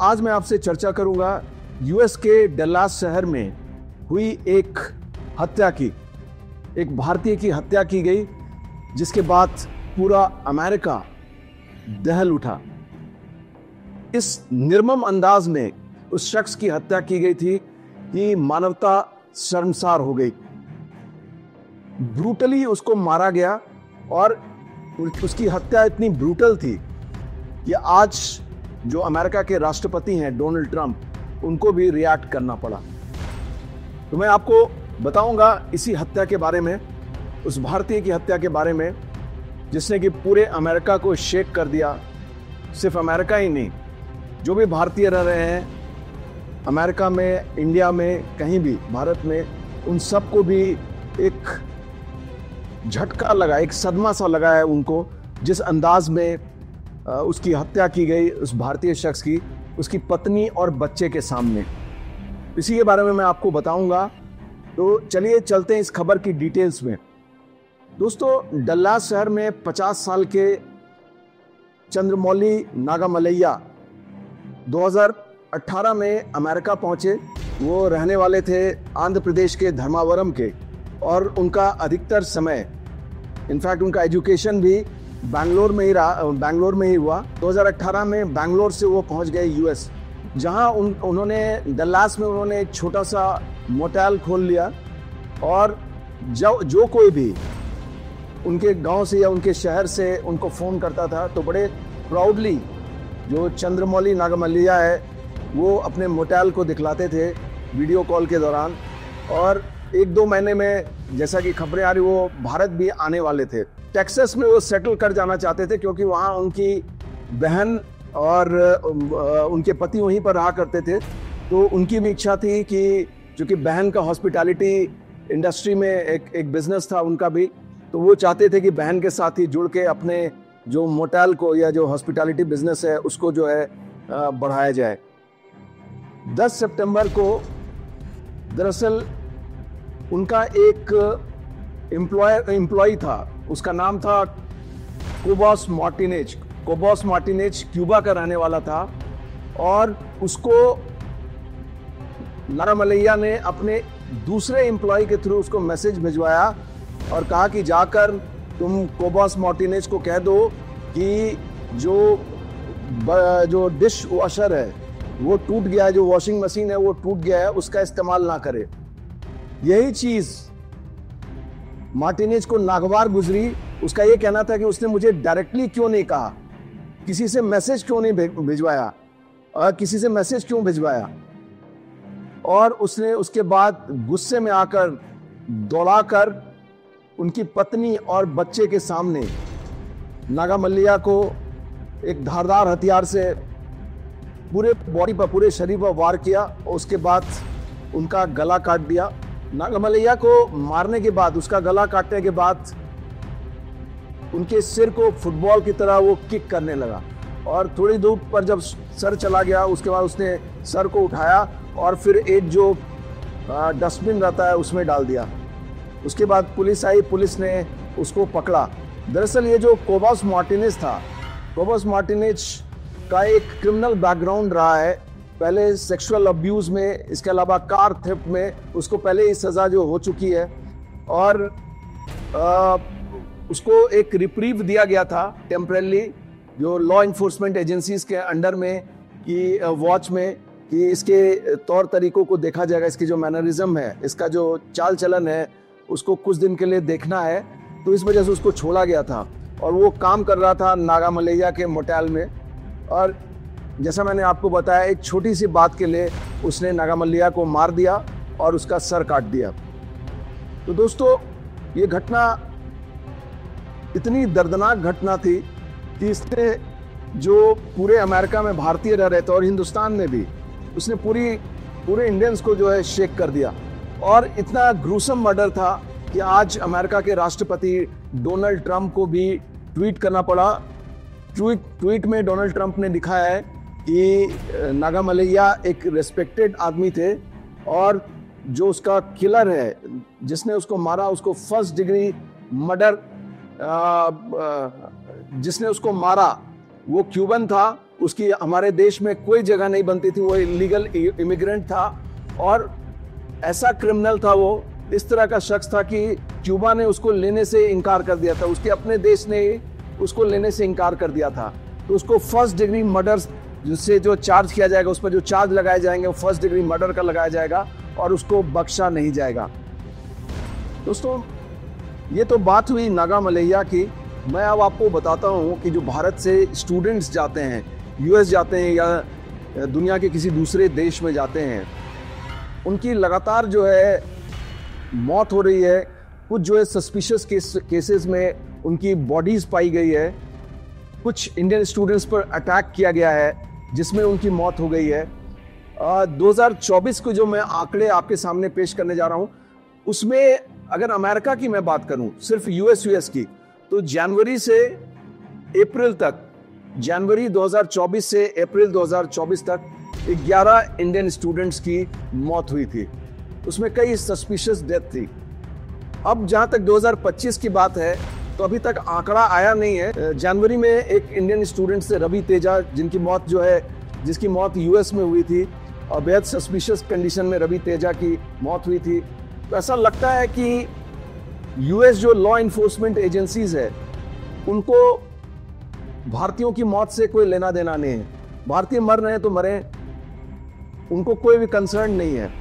आज मैं आपसे चर्चा करूंगा यूएस के डल्लास शहर में हुई एक हत्या की, एक भारतीय की हत्या की गई, जिसके बाद पूरा अमेरिका दहल उठा। इस निर्मम अंदाज में उस शख्स की हत्या की गई थी कि मानवता शर्मसार हो गई। ब्रूटली उसको मारा गया और उसकी हत्या इतनी ब्रूटल थी कि आज जो अमेरिका के राष्ट्रपति हैं डोनाल्ड ट्रंप, उनको भी रिएक्ट करना पड़ा। तो मैं आपको बताऊंगा इसी हत्या के बारे में, उस भारतीय की हत्या के बारे में, जिसने कि पूरे अमेरिका को शेक कर दिया। सिर्फ अमेरिका ही नहीं, जो भी भारतीय रह रहे हैं अमेरिका में, इंडिया में, कहीं भी भारत में, उन सबको भी एक झटका लगा, एक सदमा सा लगा है उनको, जिस अंदाज में उसकी हत्या की गई उस भारतीय शख्स की, उसकी पत्नी और बच्चे के सामने। इसी के बारे में मैं आपको बताऊंगा। तो चलिए चलते हैं इस खबर की डिटेल्स में। दोस्तों, डल्लास शहर में 50 साल के चंद्रमौली नागामलैया 2018 में अमेरिका पहुंचे। वो रहने वाले थे आंध्र प्रदेश के धर्मावरम के, और उनका अधिकतर समय, इनफैक्ट उनका एजुकेशन भी बैंगलोर में ही हुआ। 2018 में बैंगलोर से वो पहुंच गए यूएस, जहां उन्होंने डल्लास में उन्होंने एक छोटा सा मोटेल खोल लिया। और जो कोई भी उनके गांव से या उनके शहर से उनको फ़ोन करता था, तो बड़े प्राउडली जो चंद्रमौली नागामलैया है वो अपने मोटेल को दिखलाते थे वीडियो कॉल के दौरान। और 1-2 महीने में, जैसा कि खबरें आ रही, वो भारत भी आने वाले थे। टेक्सास में वो सेटल कर जाना चाहते थे, क्योंकि वहाँ उनकी बहन और उनके पति वहीं पर रहा करते थे। तो उनकी भी इच्छा थी कि, चूँकि बहन का हॉस्पिटैलिटी इंडस्ट्री में एक बिजनेस था उनका भी, तो वो चाहते थे कि बहन के साथ ही जुड़ के अपने जो मोटेल को या जो हॉस्पिटैलिटी बिजनेस है उसको जो है बढ़ाया जाए। 10 सितंबर को दरअसल उनका एक एम्प्लॉय था, उसका नाम था कोबॉस मार्टिनेज। कोबॉस मार्टिनेज क्यूबा का रहने वाला था, और उसको नागामलैया ने अपने दूसरे एम्प्लॉय के थ्रू उसको मैसेज भिजवाया और कहा कि जाकर तुम कोबॉस मार्टिनेज को कह दो कि जो डिश वॉशर है वो टूट गया है, जो वॉशिंग मशीन है वो टूट गया है, उसका इस्तेमाल ना करे। यही चीज मार्टिनेज को नागवार गुजरी। उसका ये कहना था कि उसने मुझे डायरेक्टली क्यों नहीं कहा, किसी से मैसेज क्यों नहीं भिजवाया, और किसी से मैसेज क्यों भिजवाया। और उसने उसके बाद गुस्से में आकर दौड़ाकर उनकी पत्नी और बच्चे के सामने नागामलैया को एक धारदार हथियार से पूरे बॉडी पर, पूरे शरीर पर वार किया, और उसके बाद उनका गला काट दिया। नागामलैया को मारने के बाद, उसका गला काटने के बाद, उनके सिर को फुटबॉल की तरह वो किक करने लगा, और थोड़ी दूर पर जब सर चला गया, उसके बाद उसने सर को उठाया और फिर एक जो डस्टबिन रहता है उसमें डाल दिया। उसके बाद पुलिस आई, पुलिस ने उसको पकड़ा। दरअसल ये जो कोबॉस मार्टिनेज था, कोबॉस मार्टिनेज का एक क्रिमिनल बैकग्राउंड रहा है। पहले सेक्सुअल अब्यूज में, इसके अलावा कार थेफ्ट में उसको पहले ही सज़ा जो हो चुकी है, और उसको एक रिप्रीव दिया गया था टेम्परेली, जो लॉ इन्फोर्समेंट एजेंसीज के अंडर में की वॉच में, कि इसके तौर तरीकों को देखा जाएगा, इसकी जो मैनरिज्म है, इसका जो चाल चलन है, उसको कुछ दिन के लिए देखना है। तो इस वजह से उसको छोड़ा गया था, और वो काम कर रहा था नागामलैया के मोटेल में। और जैसा मैंने आपको बताया, एक छोटी सी बात के लिए उसने नागामलैया को मार दिया और उसका सर काट दिया। तो दोस्तों, ये घटना इतनी दर्दनाक घटना थी कि इसने जो पूरे अमेरिका में भारतीय रह रहे थे और हिंदुस्तान में भी, उसने पूरे इंडियंस को जो है शेक कर दिया। और इतना ग्रूसम मर्डर था कि आज अमेरिका के राष्ट्रपति डोनाल्ड ट्रंप को भी ट्वीट करना पड़ा। ट्वीट में डोनाल्ड ट्रंप ने लिखा है कि नागामलैया एक रेस्पेक्टेड आदमी थे, और जो उसका किलर है, जिसने उसको मारा, उसको फर्स्ट डिग्री मर्डर, जिसने उसको मारा वो क्यूबन था, उसकी हमारे देश में कोई जगह नहीं बनती थी, वो इलीगल इमिग्रेंट था और ऐसा क्रिमिनल था, वो इस तरह का शख्स था कि क्यूबा ने उसको लेने से इनकार कर दिया था, उसके अपने देश ने उसको लेने से इनकार कर दिया था। तो उसको फर्स्ट डिग्री मर्डर जिससे जो चार्ज किया जाएगा, उस पर जो चार्ज लगाए जाएंगे वो फर्स्ट डिग्री मर्डर का लगाया जाएगा और उसको बख्शा नहीं जाएगा। दोस्तों, ये तो बात हुई नागा मलैया की। मैं अब आपको बताता हूँ कि जो भारत से स्टूडेंट्स जाते हैं, यूएस जाते हैं या दुनिया के किसी दूसरे देश में जाते हैं, उनकी लगातार जो है मौत हो रही है। कुछ जो है सस्पिशियस केसेस में उनकी बॉडीज पाई गई है, कुछ इंडियन स्टूडेंट्स पर अटैक किया गया है जिसमें उनकी मौत हो गई है। 2024 को जो मैं आंकड़े आपके सामने पेश करने जा रहा हूँ, उसमें अगर अमेरिका की मैं बात करूं, सिर्फ यूएस की, तो जनवरी से अप्रैल तक, जनवरी 2024 से अप्रैल 2024 तक 11 इंडियन स्टूडेंट्स की मौत हुई थी। उसमें कई सस्पिशियस डेथ थी। अब जहां तक 2025 की बात है तो अभी तक आंकड़ा आया नहीं है। जनवरी में एक इंडियन स्टूडेंट से रवि तेजा, जिसकी मौत यूएस में हुई थी और बेहद सस्पिशियस कंडीशन में रवि तेजा की मौत हुई थी। तो ऐसा लगता है कि यूएस जो लॉ इन्फोर्समेंट एजेंसीज है, उनको भारतीयों की मौत से कोई लेना देना नहीं है। भारतीय मर रहे हैं तो मरे, उनको कोई भी कंसर्न नहीं है।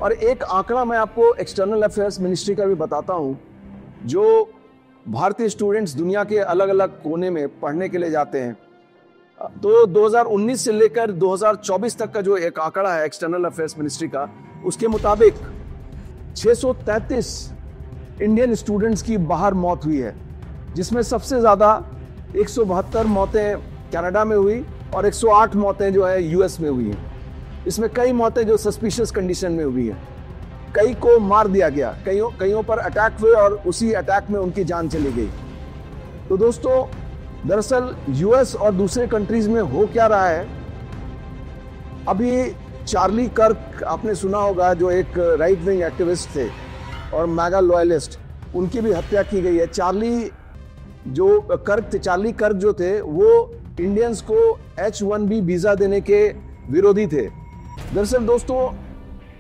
और एक आंकड़ा मैं आपको एक्सटर्नल अफेयर्स मिनिस्ट्री का भी बताता हूं, जो भारतीय स्टूडेंट्स दुनिया के अलग अलग कोने में पढ़ने के लिए जाते हैं, तो 2019 से लेकर 2024 तक का जो एक आंकड़ा है एक्सटर्नल अफेयर्स मिनिस्ट्री का, उसके मुताबिक 633 इंडियन स्टूडेंट्स की बाहर मौत हुई है, जिसमें सबसे ज़्यादा 172 मौतें कनाडा में हुई और 108 मौतें जो है यूएस में हुई हैं। इसमें कई मौतें जो सस्पिशियस कंडीशन में हुई हैं, कई को मार दिया गया, कईयों पर अटैक हुए और उसी अटैक में उनकी जान चली गई। तो दोस्तों, दरअसल यूएस और दूसरे कंट्रीज में हो क्या रहा है, अभी चार्ली कर्क आपने सुना होगा, जो एक राइट विंग एक्टिविस्ट थे और मैगा लॉयलिस्ट, उनकी भी हत्या की गई है। चार्ली कर्क जो थे, वो इंडियंस को H-1B वीजा देने के विरोधी थे। दरअसल दोस्तों,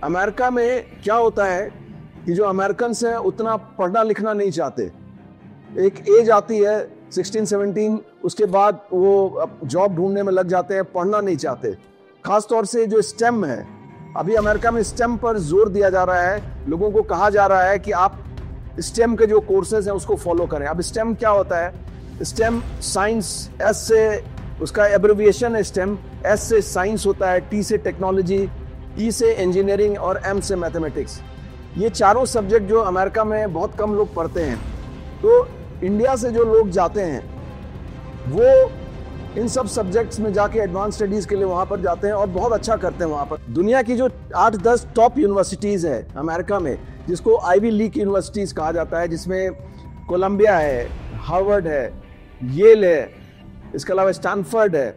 अमेरिका में क्या होता है कि जो अमेरिकन हैं उतना पढ़ना लिखना नहीं चाहते। एक एज आती है 16-17, उसके बाद वो जॉब ढूंढने में लग जाते हैं, पढ़ना नहीं चाहते। खासतौर से जो स्टेम है, अभी अमेरिका में स्टेम पर जोर दिया जा रहा है। लोगों को कहा जा रहा है कि आप स्टेम के जो कोर्सेज हैं उसको फॉलो करें। अब स्टेम क्या होता है? स्टेम साइंस, एस से उसका एब्रिविएशन है स्टेम, एस से साइंस होता है, टी से टेक्नोलॉजी, ई से इंजीनियरिंग और एम से मैथमेटिक्स। ये चारों सब्जेक्ट जो अमेरिका में बहुत कम लोग पढ़ते हैं। तो इंडिया से जो लोग जाते हैं वो इन सब सब्जेक्ट्स में जाके एडवांस स्टडीज के लिए वहाँ पर जाते हैं और बहुत अच्छा करते हैं वहाँ पर। दुनिया की जो 8-10 टॉप यूनिवर्सिटीज़ है अमेरिका में, जिसको आईवी लीग यूनिवर्सिटीज़ कहा जाता है, जिसमें कोलंबिया है, हार्वर्ड है, येल है, इसके अलावा स्टैनफोर्ड है,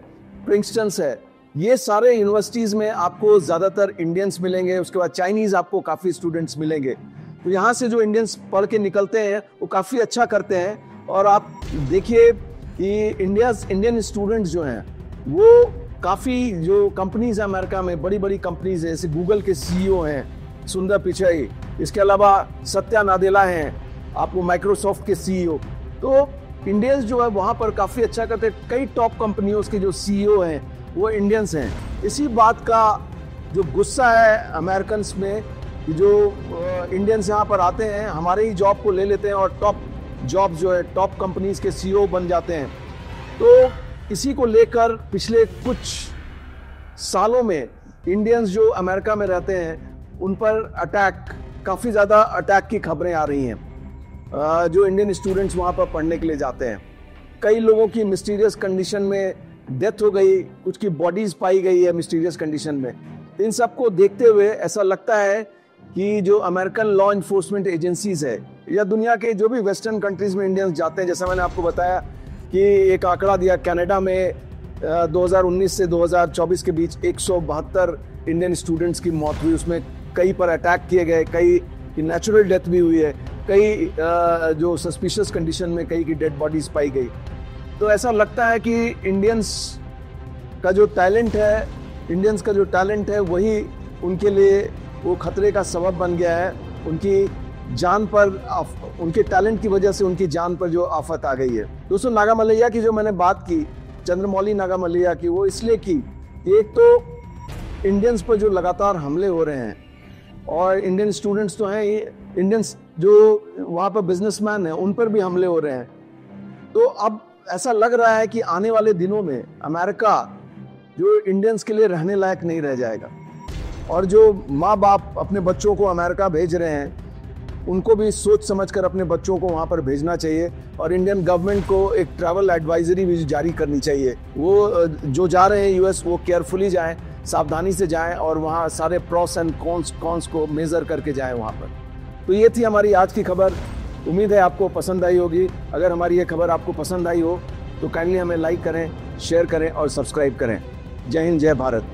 प्रिंसटन है, ये सारे यूनिवर्सिटीज़ में आपको ज़्यादातर इंडियंस मिलेंगे। उसके बाद चाइनीज़ आपको काफ़ी स्टूडेंट्स मिलेंगे। तो यहाँ से जो इंडियंस पढ़ के निकलते हैं वो काफ़ी अच्छा करते हैं। और आप देखिए कि इंडियन स्टूडेंट्स जो हैं वो काफ़ी, जो कंपनीज है अमेरिका में, बड़ी बड़ी कंपनीज हैं, जैसे गूगल के सीईओ हैं सुंदर पिचाई, इसके अलावा सत्या नादेला हैं, आपको माइक्रोसॉफ्ट के सीईओ। तो इंडियंस जो है वहाँ पर काफ़ी अच्छा करते हैं। कई टॉप कंपनियों के जो सीईओ हैं वो इंडियंस हैं। इसी बात का जो गुस्सा है अमेरिकन में, जो इंडियंस यहाँ पर आते हैं, हमारे ही जॉब को ले लेते हैं और टॉप जॉब जो है टॉप कंपनीज के सीईओ बन जाते हैं। तो इसी को लेकर पिछले कुछ सालों में इंडियंस जो अमेरिका में रहते हैं उन पर काफ़ी ज़्यादा अटैक की खबरें आ रही हैं। जो इंडियन स्टूडेंट्स वहाँ पर पढ़ने के लिए जाते हैं, कई लोगों की मिस्टीरियस कंडीशन में डेथ हो गई, कुछ की बॉडीज पाई गई है मिस्टीरियस कंडीशन में। इन सब को देखते हुए ऐसा लगता है कि जो अमेरिकन लॉ इन्फोर्समेंट एजेंसीज है या दुनिया के जो भी वेस्टर्न कंट्रीज में इंडियंस जाते हैं, जैसा मैंने आपको बताया कि एक आंकड़ा दिया, कनाडा में 2019 से 2024 के बीच 172 इंडियन स्टूडेंट्स की मौत हुई। उसमें कई पर अटैक किए गए, कई की नेचुरल डेथ भी हुई है, कई जो सस्पिशियस कंडीशन में कई की डेड बॉडीज पाई गई। तो ऐसा लगता है कि इंडियंस का जो टैलेंट है, इंडियंस का जो टैलेंट है, वही उनके लिए वो खतरे का सबब बन गया है। उनकी जान पर, उनके टैलेंट की वजह से उनकी जान पर जो आफत आ गई है। दोस्तों, नागा मल्लैया की जो मैंने बात की, चंद्रमौली नागा मल्लैया की, वो इसलिए की, एक तो इंडियंस पर जो लगातार हमले हो रहे हैं, और इंडियन स्टूडेंट्स तो हैं, इंडियंस जो वहाँ पर बिजनेसमैन हैं, उन पर भी हमले हो रहे हैं। तो अब ऐसा लग रहा है कि आने वाले दिनों में अमेरिका जो इंडियंस के लिए रहने लायक नहीं रह जाएगा, और जो माँ बाप अपने बच्चों को अमेरिका भेज रहे हैं, उनको भी सोच समझकर अपने बच्चों को वहाँ पर भेजना चाहिए। और इंडियन गवर्नमेंट को एक ट्रैवल एडवाइजरी भी जारी करनी चाहिए। वो जो जा रहे हैं यूएस, वो केयरफुली जाएं, सावधानी से जाएं, और वहाँ सारे प्रॉस एंड कॉन्स को मेजर करके जाएं वहाँ पर। तो ये थी हमारी आज की खबर। उम्मीद है आपको पसंद आई होगी। अगर हमारी ये खबर आपको पसंद आई हो तो काइंडली हमें लाइक करें, शेयर करें और सब्सक्राइब करें। जय हिंद, जय भारत।